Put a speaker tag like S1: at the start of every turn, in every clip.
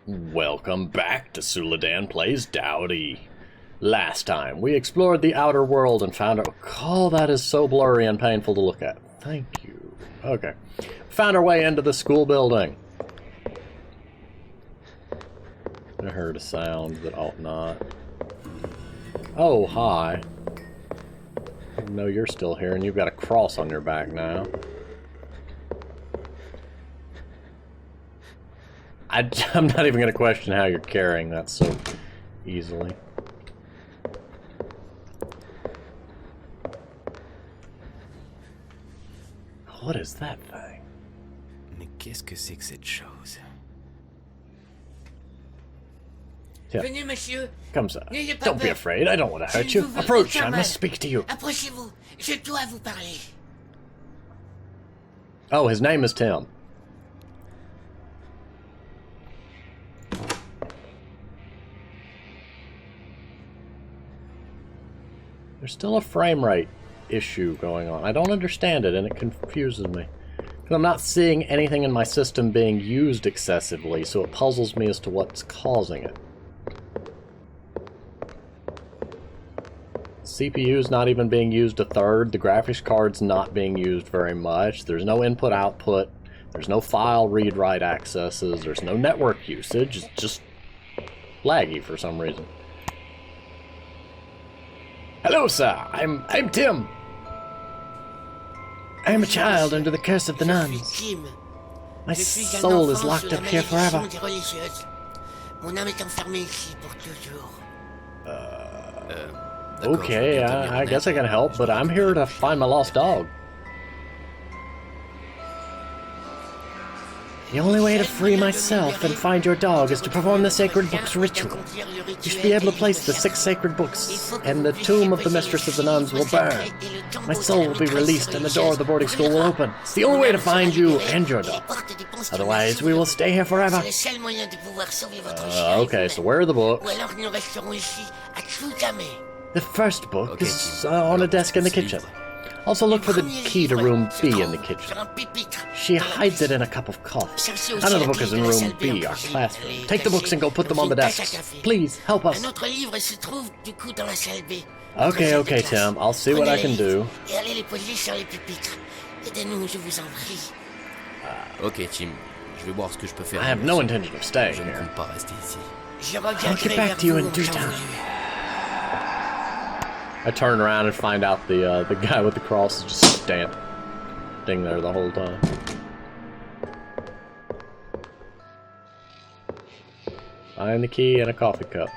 S1: Welcome back to Suladan Plays Dowdy. Last time, we explored the outer world and found out... Oh, that is so blurry and painful to look at. Thank you. Okay. Found our way into the school building. I heard a sound that ought not. Oh, hi. I know you're still here and you've got a cross on your back now. I'm not even going to question how you're carrying that so easily. What is that thing?
S2: Mais qu'est-ce que c'est que cette chose?
S1: Yeah.
S3: Venez, monsieur.
S1: Come, sir.
S3: N'ayez pas
S1: Don't be
S3: peur.
S1: afraid. I don't want to hurt
S3: Je
S1: you.
S3: ne vous veux
S1: Approach.
S3: aucun
S1: I
S3: mal.
S1: must speak to you.
S3: Approchez-vous. Je dois vous parler.
S1: Oh, his name is Tim. There's still a frame rate issue going on. I don't understand it, and it confuses me. Because I'm not seeing anything in my system being used excessively, so it puzzles me as to what's causing it. CPU's not even being used a third. The graphics card's not being used very much. There's no input-output. There's no file read-write accesses. There's no network usage. It's just laggy for some reason. Hello, sir. I'm Tim. I am a child under the curse of the nuns.
S3: Tim.
S1: My
S3: Je suis un
S1: soul is
S3: enfant
S1: locked
S3: sous
S1: up
S3: la
S1: here forever.
S3: malédiction des religieuses. Mon âme est enfermée ici pour toujours.
S1: Okay, I guess I can help, but I'm here to find my lost dog. The only way to free myself and find your dog is to perform the sacred books ritual. You should be able to place the 6 sacred books, and the tomb of the mistress of the nuns will burn. My soul will be released, and the door of the boarding school will open. It's the only way to find you and your dog. Otherwise, we will stay here forever.
S3: C'est le seul moyen de pouvoir sauver votre chien.
S1: Okay, so where are the books?
S3: Ou alors nous resterons ici à tout jamais.
S1: The first book
S2: Okay,
S1: is
S2: Tim.
S1: on a desk in the
S2: Ce
S1: kitchen.
S2: livre.
S1: Also look for the
S3: Premier
S1: key to
S3: livre
S1: room
S3: se
S1: B in
S3: trouve
S1: the kitchen.
S3: sur un pupitre.
S1: She hides it in a cup of coffee.
S3: Cherchez aussi
S1: Another
S3: la
S1: book is
S3: clé
S1: in
S3: de la
S1: room
S3: salle
S1: B,
S3: B
S1: our
S3: rangée.
S1: classroom.
S3: Elle est
S1: Take the books and go put them
S3: cachée
S1: on the
S3: dans une tasse à
S1: desks.
S3: café.
S1: Please, help us.
S3: Un autre livre se trouve du coup dans la salle B.
S1: Okay,
S3: Notre
S1: okay,
S3: salle de classe.
S1: Tim. I'll see what I
S3: Prenez
S1: can
S3: les
S1: do.
S3: livres Et allez les poser sur les pupitres. Aidez-nous, je vous en prie.
S2: Ok, Tim. Je vais voir ce que je peux faire.
S1: I have no intention of staying
S2: Je ne
S1: here.
S2: compte pas rester ici.
S3: Je
S1: I'll
S3: reviendrai
S1: get back
S3: vers
S1: to you
S3: vous
S1: in
S3: en
S1: due
S3: temps
S1: time.
S3: voulu.
S1: I turn around and find out the guy with the cross is just standing there the whole time. Find the key and a coffee cup.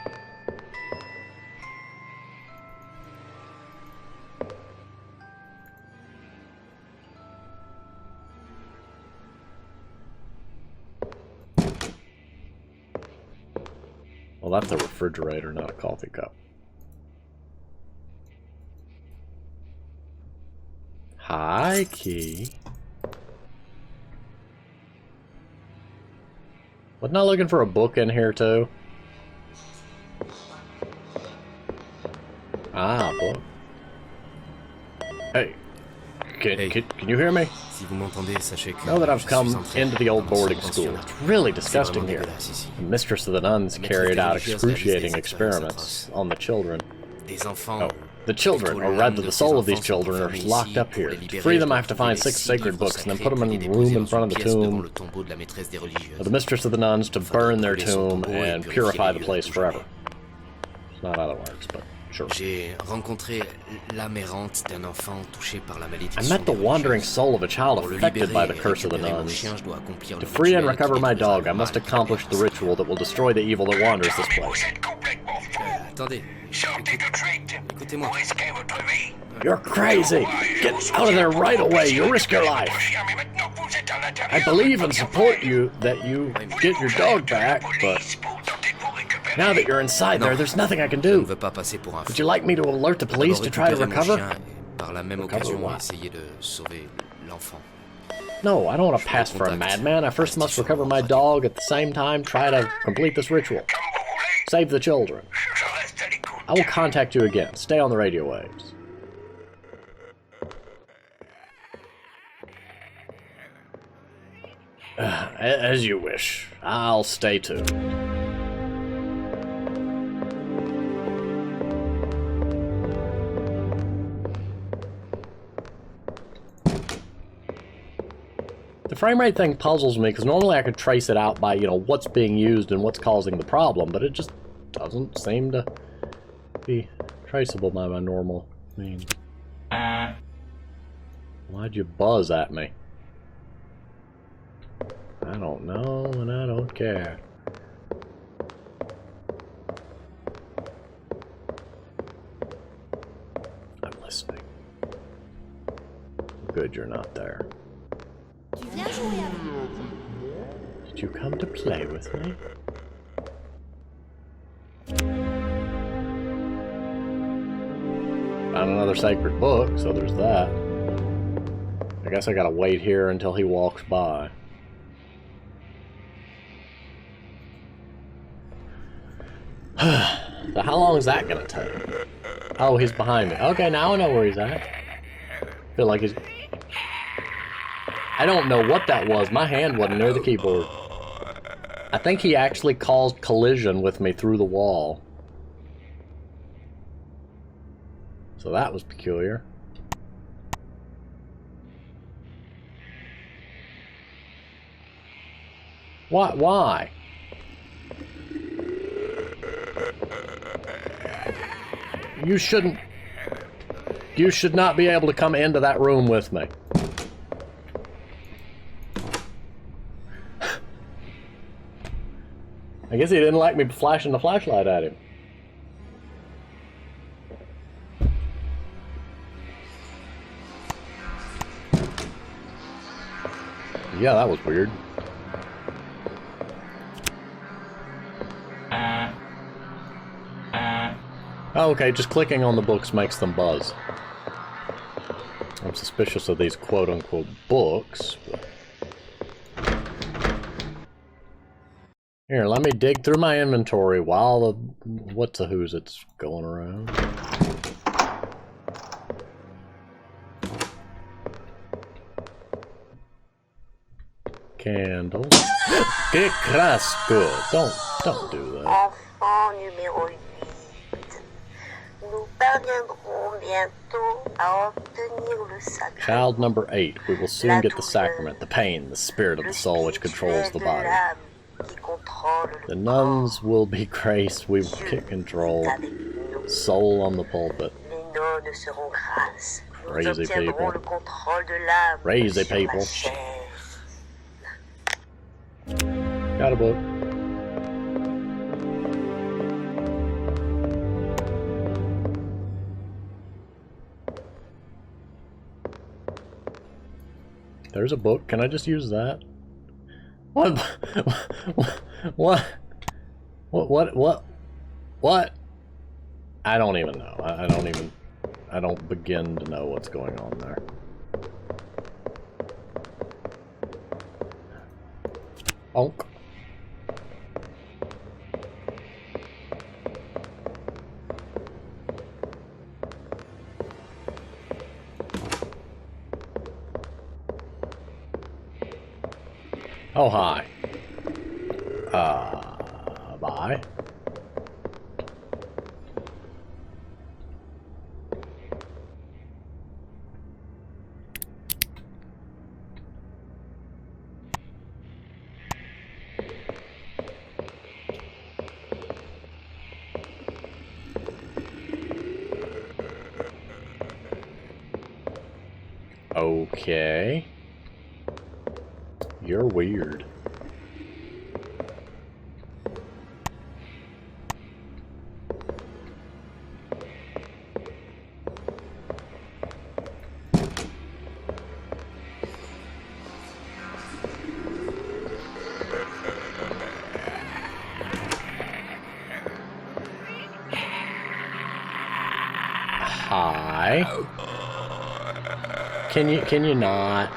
S1: Well, that's a refrigerator, not a coffee cup. Hi, key. Wasn't I looking for a book in here, too? Ah, book. Hey. Can you hear me?
S2: Si vous m'entendez, sachez que
S1: Now that I've
S2: je
S1: come
S2: suis entré
S1: into the old
S2: dans un
S1: boarding
S2: centre
S1: school,
S2: pensionnat.
S1: it's really
S2: C'est
S1: disgusting
S2: vraiment
S1: here.
S2: dégueulasse ici.
S1: The mistress of the nuns
S2: La
S1: carried out
S2: maîtresse
S1: excruciating
S2: réalisait des
S1: experiments on the children.
S2: Des enfants.
S1: Oh, the children, or rather the soul of these children, are locked up here. To free them, I have to find 6 sacred books and then put them in a room in front of the tomb of the mistress of the nuns to burn their tomb and purify the place forever. It's not how that works, but sure.
S2: J'ai rencontré l'âme errante d'un enfant touché par la
S1: I
S2: malédiction.
S1: met the
S2: des
S1: wandering
S2: religieuses.
S1: soul of a child
S2: Pour le
S1: affected by the
S2: libérer et
S1: curse of the
S2: récupérer mon
S1: nuns.
S2: chien, je dois accomplir
S1: To
S2: le
S1: free and
S2: rituel
S1: recover
S2: qui
S1: my
S2: détruira
S1: dog, I
S2: le
S1: must
S2: mal de la
S1: accomplish the
S2: terre.
S1: ritual that will destroy the evil that wanders this place.
S2: Attendez, écoutez-moi.
S1: You're crazy! Get out of there right away! You'll risk your life! I believe and support you that you get your dog back, but now that you're inside there, there's nothing I can
S2: Je ne
S1: do.
S2: veux pas passer pour un
S1: Would
S2: fou.
S1: you like me to alert the police to try to
S2: D'abord récupérer mon
S1: recover?
S2: chien et par la même
S1: Recover
S2: occasion,
S1: what?
S2: essayer de sauver l'enfant.
S1: No, I don't want to pass for a madman. I first must recover my dog, at the same time try to complete this ritual. Save the children. I will contact you again. Stay on the radio waves. As you wish. I'll stay too. The frame rate thing puzzles me, because normally I could trace it out by, you know, what's being used and what's causing the problem, but it just doesn't seem to be traceable by my normal means. Why'd you buzz at me? I don't know, and I don't care. I'm listening. Good, you're not there. Did you come to play with me? Found another sacred book, so there's that. I guess I gotta wait here until he walks by. So how long is that gonna take? Oh, he's behind me. Okay, now I know where he's at. Feel like he's... I don't know what that was. My hand wasn't near the keyboard. I think he actually caused collision with me through the wall. So that was peculiar. What? Why? You shouldn't... You should not be able to come into that room with me. I guess he didn't like me flashing the flashlight at him. Yeah, that was weird. Oh, okay, just clicking on the books makes them buzz. I'm suspicious of these quote-unquote books. But... Here, let me dig through my inventory while the what's-a-who's it's going around. Candle. Decrepit. Don't do that.
S4: Enfant numéro 8. Nous parviendrons bientôt à obtenir le sacrement.
S1: Child number 8. We will soon get the sacrament, the pain, the spirit of the soul which controls the body. The nuns will be graced, we will get control. Soul on the pulpit. Crazy people. Crazy people. Got a book. There's a book. Can I just use that? What? What? What? I don't even know. I don't begin to know what's going on there. Bonk. Oh, hi. Bye. Okay. You're weird. Hi. Can you not?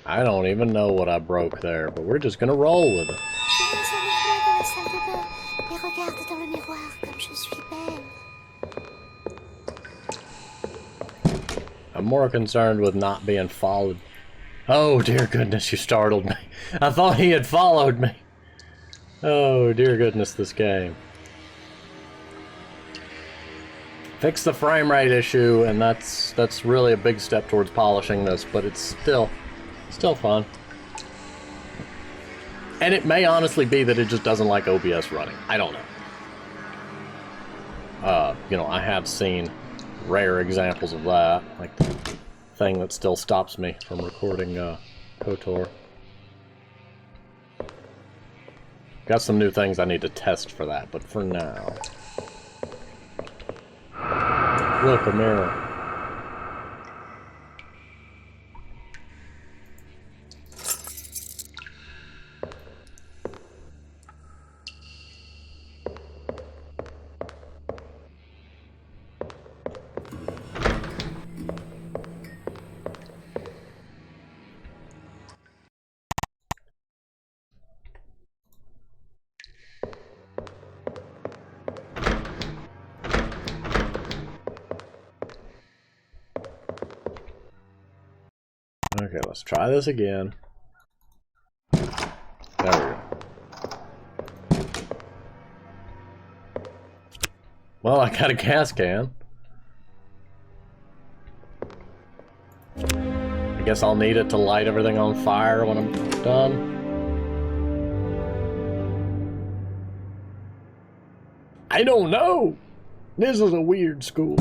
S1: I don't even know what I broke there, but we're just gonna roll with it. I'm more concerned with not being followed. Oh, dear goodness, you startled me. I thought he had followed me. Oh, dear goodness, this game. Fix the frame rate issue, and that's really a big step towards polishing this, but it's still fun. And it may honestly be that it just doesn't like OBS running. I don't know. You know, I have seen rare examples of that, like the thing that still stops me from recording KOTOR. Got some new things I need to test for that, but for now... Look, a mirror. Okay, let's try this again. There we go. Well, I got a gas can. I guess I'll need it to light everything on fire when I'm done. I don't know! This is a weird school.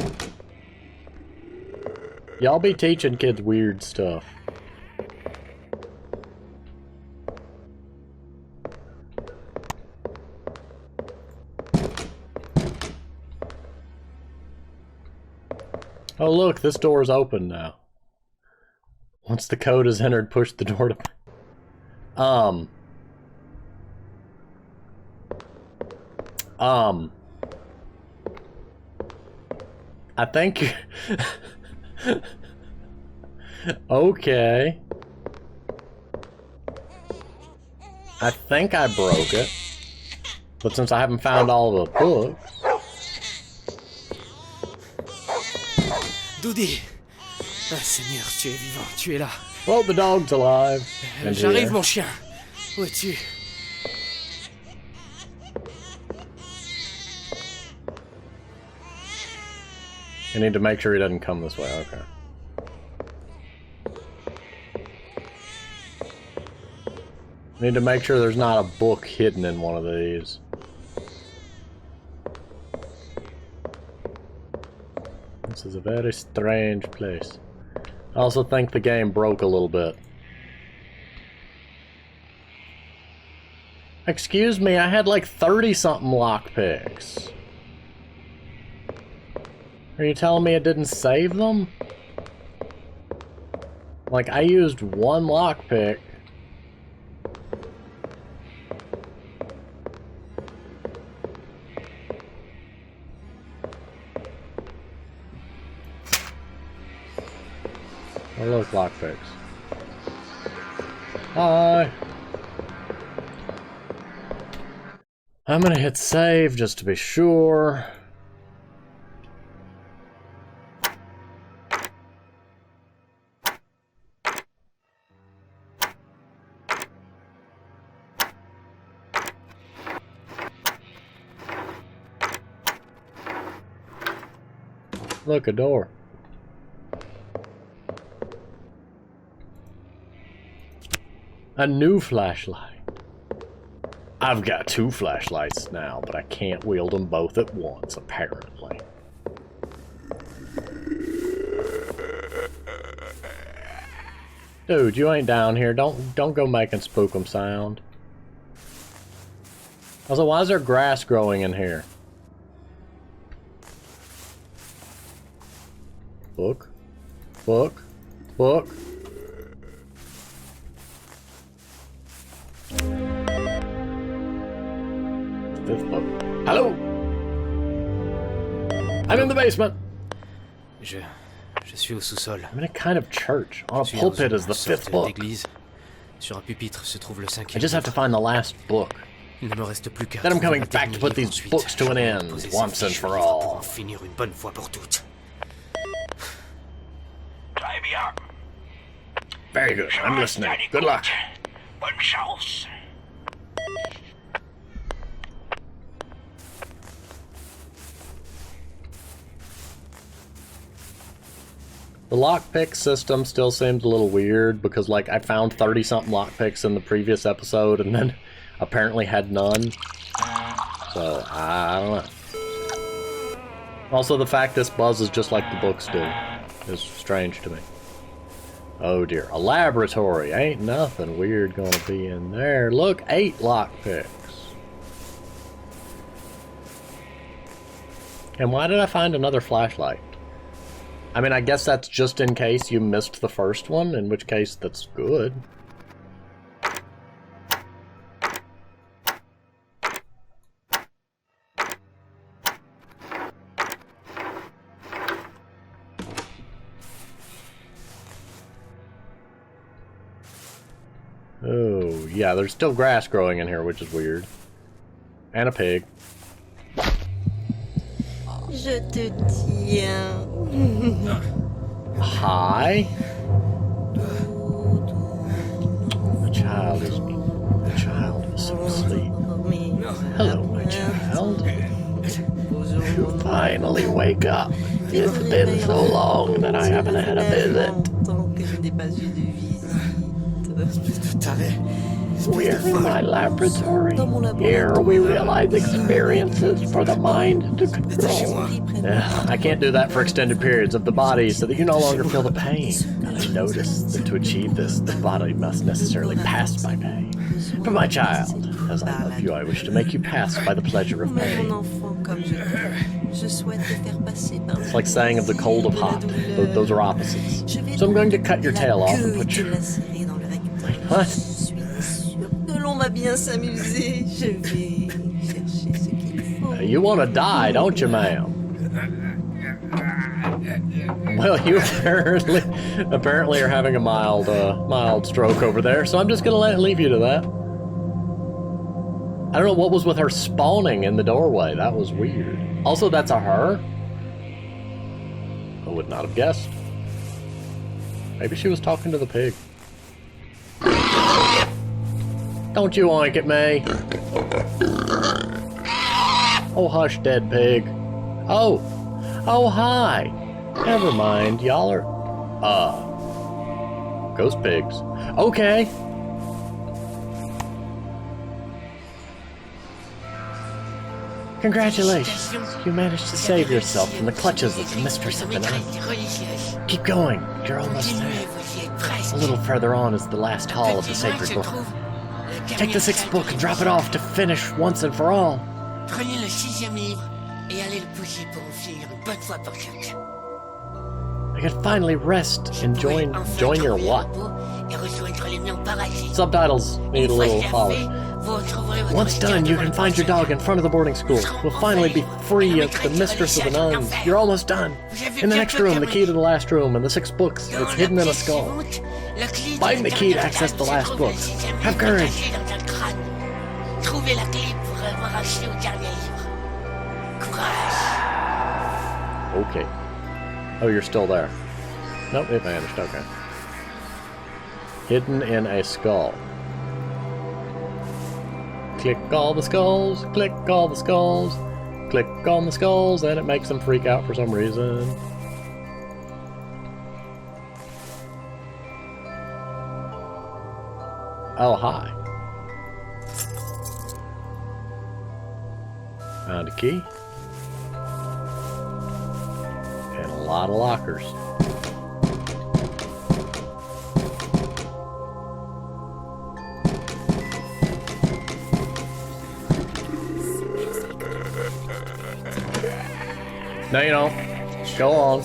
S1: Y'all be teaching kids weird stuff. Oh look, this door is open now. Once the code is entered, push the door to... I think... Okay. I think I broke it. But since I haven't found all the books...
S2: DOUDY! Ah, Seigneur, tu es vivant, tu es là.
S1: Well, the dog's alive.
S2: J'arrive, mon chien. Où es-tu?
S1: You need to make sure he doesn't come this way, okay. Need to make sure there's not a book hidden in one of these. This is a very strange place. I also think the game broke a little bit. Excuse me, I had like 30-something lockpicks. Are you telling me it didn't save them? Like, I used one lockpick. Oh look, lockpicks. Hi! I'm gonna hit save just to be sure. Look, a door. A new flashlight. I've got 2 flashlights now, but I can't wield them both at once, apparently. Dude, you ain't down here. Don't go making spookum sound. Also, why is there grass growing in here? Book. Book. Book. Fifth book. Hello! I'm in the basement!
S2: Je suis au sous-sol.
S1: I'm in a kind of church. On a pulpit is the 5th book.
S2: D'église. Sur un pupitre se trouve le 5e.
S1: I just have to find the last book.
S2: Il ne me reste plus qu'à...
S1: Then I'm coming back to put these books to an end, once and for all.
S2: Finir une bonne fois pour toutes.
S1: Very good. I'm listening. Good luck.
S5: Bonne chance.
S1: The lockpick system still seems a little weird because, like, I found 30-something lockpicks in the previous episode and then apparently had none. So, I don't know. Also, the fact this buzzes just like the books do is strange to me. Oh dear. A laboratory. Ain't nothing weird gonna be in there. Look, 8 lockpicks. And why did I find another flashlight? I mean, I guess that's just in case you missed the first one, in which case that's good. Oh, yeah, there's still grass growing in here, which is weird. And a pig.
S3: Je te tiens.
S1: Hi? The child is asleep. Hello, my child. You finally wake up. It's been so long that I haven't had a visit. We're in my laboratory. Here we realize experiences for the mind to control. I can't do that for extended periods of the body so that you no longer feel the pain. And I notice that to achieve this, the body must necessarily pass by pain. For my child, as I love you, I wish to make you pass by the pleasure of pain. It's like saying of the cold of hot. Those are opposites. So I'm going to cut your tail off and put your... Wait, what? You want to die, don't you, ma'am? Well, you apparently are having a mild stroke over there, so I'm just gonna leave you to that. I don't know what was with her spawning in the doorway. That was weird. Also, that's a her? I would not have guessed. Maybe she was talking to the pig. Don't you oink at me. Oh, hush, dead pig. Oh, hi. Never mind, y'all are... ghost pigs. Okay. Congratulations. You managed to save yourself from the clutches of the Mistress of the Night. Keep going. You're almost there. A little further on is the last hall of the sacred book. Take the 6th book and drop it off to finish once and for all.
S3: Prenez le 6e livre et allez le pousser pour en finir une bonne fois pour toutes.
S1: I can finally rest and join your what? Subtitles need a little polish. Once done, you can find your dog in front of the boarding school. We'll finally be free of the Mistress of the Nuns. You're almost done. In the next room, the key to the last room and the 6 books. It's hidden in a skull. Find the key to access the last book. Have courage.
S3: Trouvez la clé pour avoir accès au dernier livre. Courage.
S1: Okay. Oh, you're still there. Nope, it vanished. Okay. Hidden in a skull. Click all the skulls, click all the skulls, click on the skulls, and it makes them freak out for some reason. Oh, hi. Found a key. And a lot of lockers. No, you don't. Go on.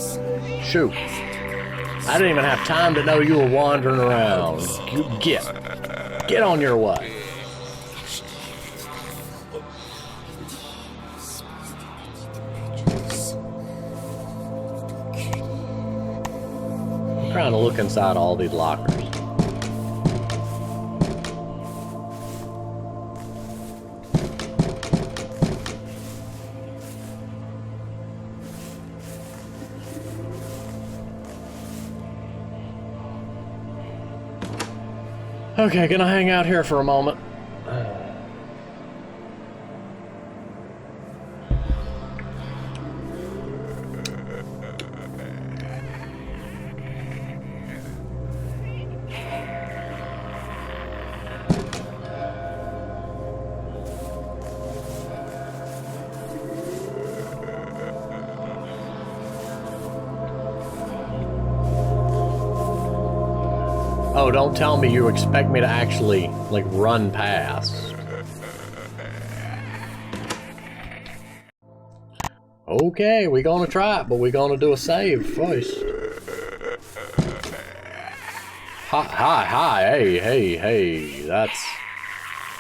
S1: Shoot. I didn't even have time to know you were wandering around. You get on your way. I'm trying to look inside all these lockers. Okay, gonna hang out here for a moment. Oh, don't tell me you expect me to actually, like, run past. Okay, we're gonna try it, but we're gonna do a save first. Hi, hey, that's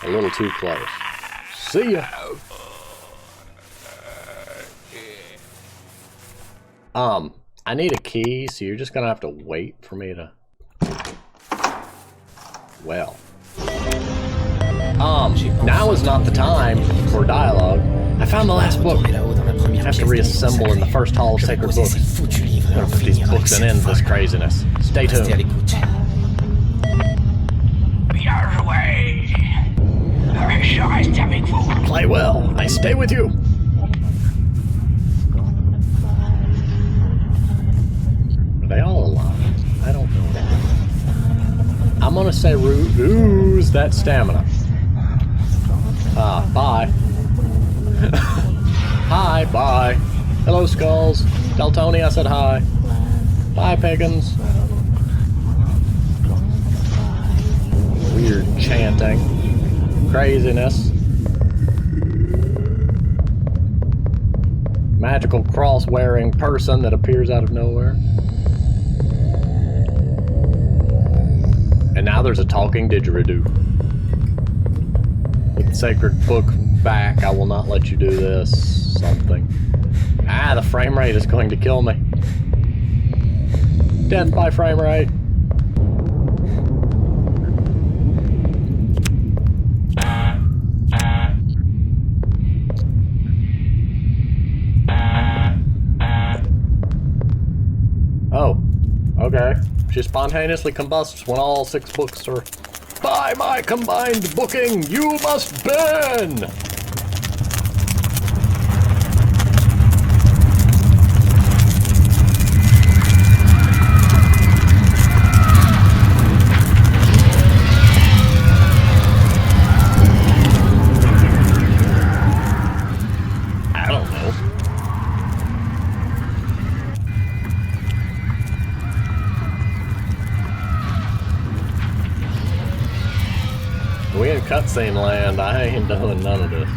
S1: a little too close. See ya. I need a key, so you're just gonna have to wait for me to... Well. Now is not the time for dialogue. I found the last book. I have to reassemble in the first hall of sacred books. I'm gonna put these books and end this craziness. Stay tuned.
S5: Bien joué. Je reste avec vous.
S1: Play well. I stay with you. Are they all alive? I don't know. I'm gonna say use that stamina. Bye. Hi, bye. Hello, skulls. Deltoni, I said hi. Bye, pagans. Weird chanting. Craziness. Magical cross-wearing person that appears out of nowhere. And now there's a talking didgeridoo. With the sacred book back, I will not let you do this. Something. The frame rate is going to kill me. Death by frame rate. Oh, okay. She spontaneously combusts when all 6 books are... By my combined booking, you must burn! I don't know. We in cutscene land. I ain't doing none of this.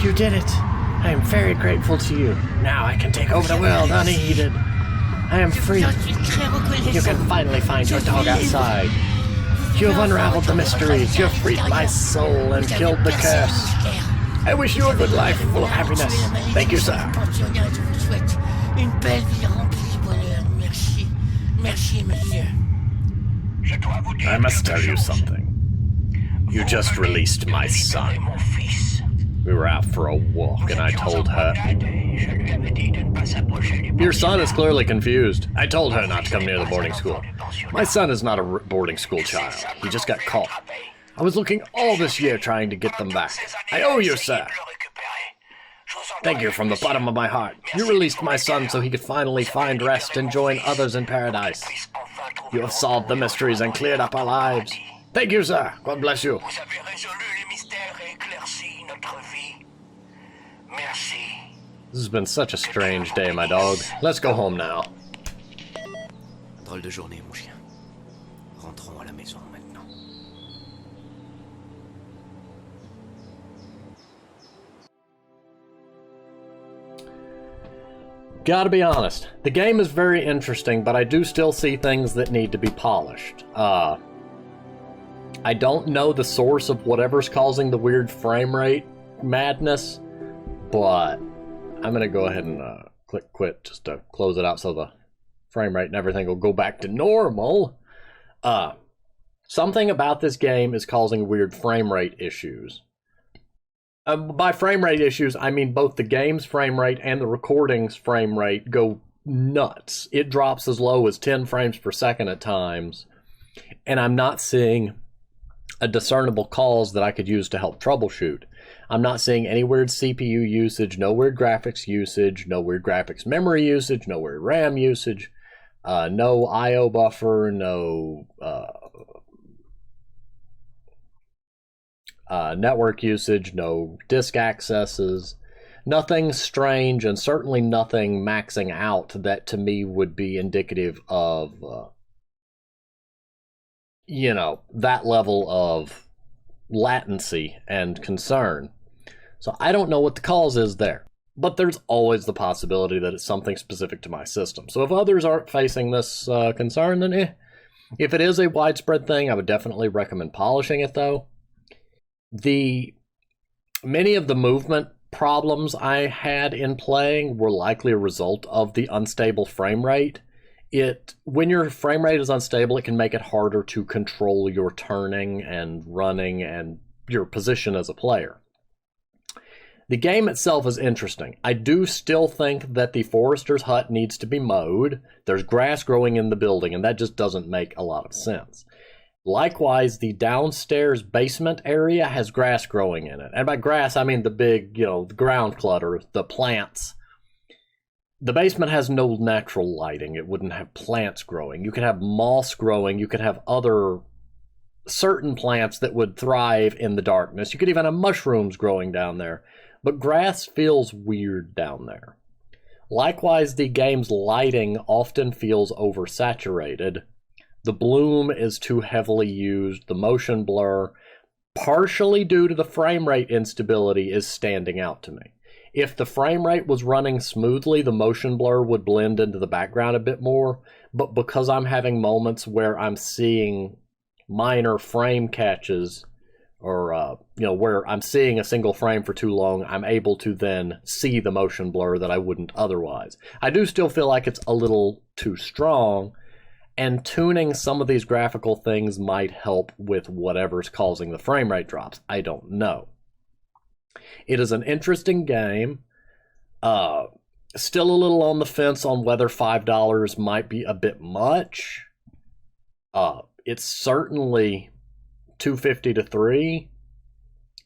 S1: You did it. I am very grateful to you. Now I can take over the world unheeded. I am free. You can finally find your dog outside. You have unraveled the mysteries. You have freed my soul and killed the curse. I wish you a good life full of happiness. Thank you, sir. I must tell you something. You just released my son. We were out for a walk and I told her... Your son is clearly confused. I told her not to come near the boarding school. My son is not a boarding school child. He just got caught. I was looking all this year trying to get them back. I owe you, sir. Thank you from the bottom of my heart. You released my son so he could finally find rest and join others in paradise. You have solved the mysteries and cleared up our lives. Thank you, sir. God bless you. This has been such a strange day, my dog. Let's go home now.
S2: Drôle de journée, mon chien. Rentrons à la maison maintenant.
S1: Gotta be honest, the game is very interesting, but I do still see things that need to be polished. I don't know the source of whatever's causing the weird frame rate madness, but I'm gonna go ahead and click quit just to close it out so the frame rate and everything will go back to normal. Something about this game is causing weird frame rate issues. By frame rate issues, I mean both the game's frame rate and the recording's frame rate go nuts. It drops as low as 10 frames per second at times. and I'm not seeing a discernible cause that I could use to help troubleshoot. I'm not seeing any weird CPU usage, no weird graphics usage, no weird graphics memory usage, no weird RAM usage, no IO buffer, no network usage, no disk accesses, nothing strange, and certainly nothing maxing out that to me would be indicative of, that level of latency and concern. So I don't know what the cause is there, but there's always the possibility that it's something specific to my system. So if others aren't facing this concern, then If it is a widespread thing, I would definitely recommend polishing it, though. Many of the movement problems I had in playing were likely a result of the unstable frame rate. When your frame rate is unstable, it can make it harder to control your turning and running and your position as a player. The game itself is interesting. I do still think that the forester's hut needs to be mowed. There's grass growing in the building, and that just doesn't make a lot of sense. Likewise, the downstairs basement area has grass growing in it. And by grass, I mean the big, the ground clutter, the plants. The basement has no natural lighting. It wouldn't have plants growing. You could have moss growing. You could have other certain plants that would thrive in the darkness. You could even have mushrooms growing down there. But grass feels weird down there. Likewise, the game's lighting often feels oversaturated. The bloom is too heavily used. The motion blur, partially due to the frame rate instability, is standing out to me. If the frame rate was running smoothly, the motion blur would blend into the background a bit more. But because I'm having moments where I'm seeing minor frame catches, or where I'm seeing a single frame for too long, I'm able to then see the motion blur that I wouldn't otherwise. I do still feel like it's a little too strong, and tuning some of these graphical things might help with whatever's causing the frame rate drops. I don't know. It is an interesting game. Still a little on the fence on whether $5 might be a bit much. It's certainly $2.50 to $3,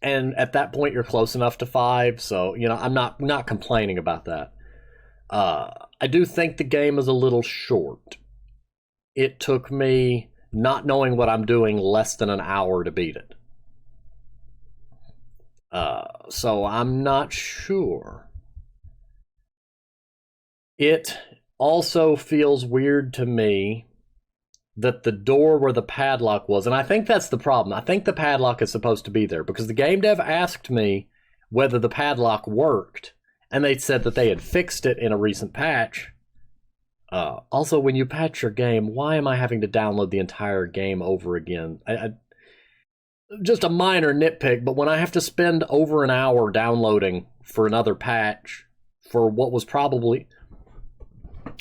S1: and at that point you're close enough to $5, so I'm not complaining about that. I do think the game is a little short. It took me, not knowing what I'm doing, less than an hour to beat it. So I'm not sure. It also feels weird to me that the door where the padlock was, and I think that's the problem. I think the padlock is supposed to be there, because the game dev asked me whether the padlock worked, and they said that they had fixed it in a recent patch. Also, when you patch your game, why am I having to download the entire game over again? Just a minor nitpick, but when I have to spend over an hour downloading for another patch for what was probably...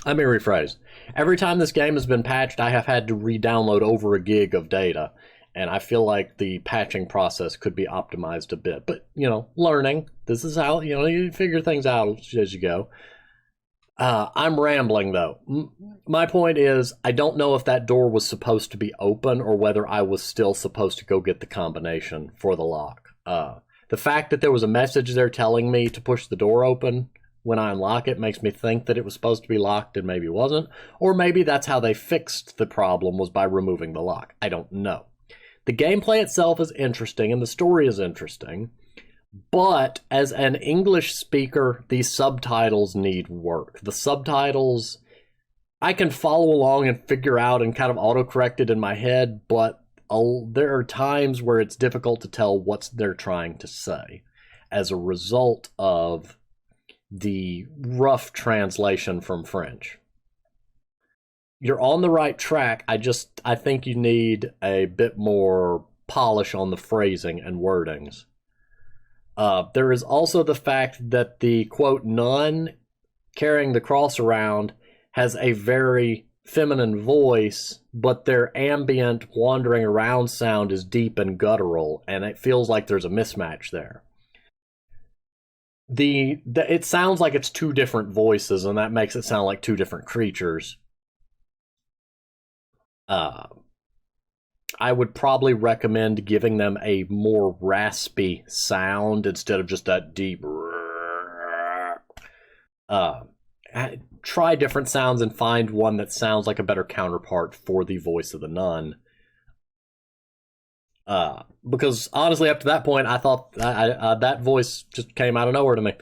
S1: Let me rephrase. Every time this game has been patched, I have had to re-download over a gig of data, and I feel like the patching process could be optimized a bit. But, learning. This is how, you figure things out as you go. I'm rambling, though. My point is, I don't know if that door was supposed to be open or whether I was still supposed to go get the combination for the lock. The fact that there was a message there telling me to push the door open when I unlock it makes me think that it was supposed to be locked and maybe wasn't. Or maybe that's how they fixed the problem, was by removing the lock. I don't know. The gameplay itself is interesting and the story is interesting. But as an English speaker, these subtitles need work. The subtitles, I can follow along and figure out and kind of autocorrect it in my head, but there are times where it's difficult to tell what they're trying to say as a result of the rough translation from French. You're on the right track. I think you need a bit more polish on the phrasing and wordings. There is also the fact that the, quote, nun carrying the cross around has a very feminine voice, but their ambient wandering around sound is deep and guttural, and it feels like there's a mismatch there. It sounds like it's two different voices, and that makes it sound like two different creatures. I would probably recommend giving them a more raspy sound instead of just that deep. Try different sounds and find one that sounds like a better counterpart for the voice of the nun. Because honestly, up to that point, I thought that voice just came out of nowhere to me.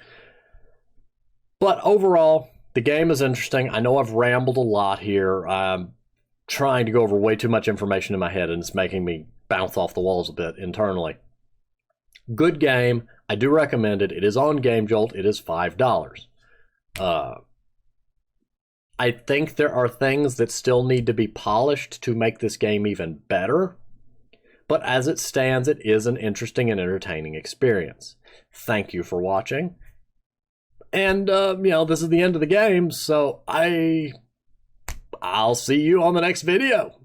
S1: But overall, the game is interesting. I know I've rambled a lot here. I'm trying to go over way too much information in my head, and it's making me bounce off the walls a bit internally. Good game. I do recommend it. It is on Game Jolt. It is $5. I think there are things that still need to be polished to make this game even better. But as it stands, it is an interesting and entertaining experience. Thank you for watching. And, this is the end of the game, so I'll see you on the next video.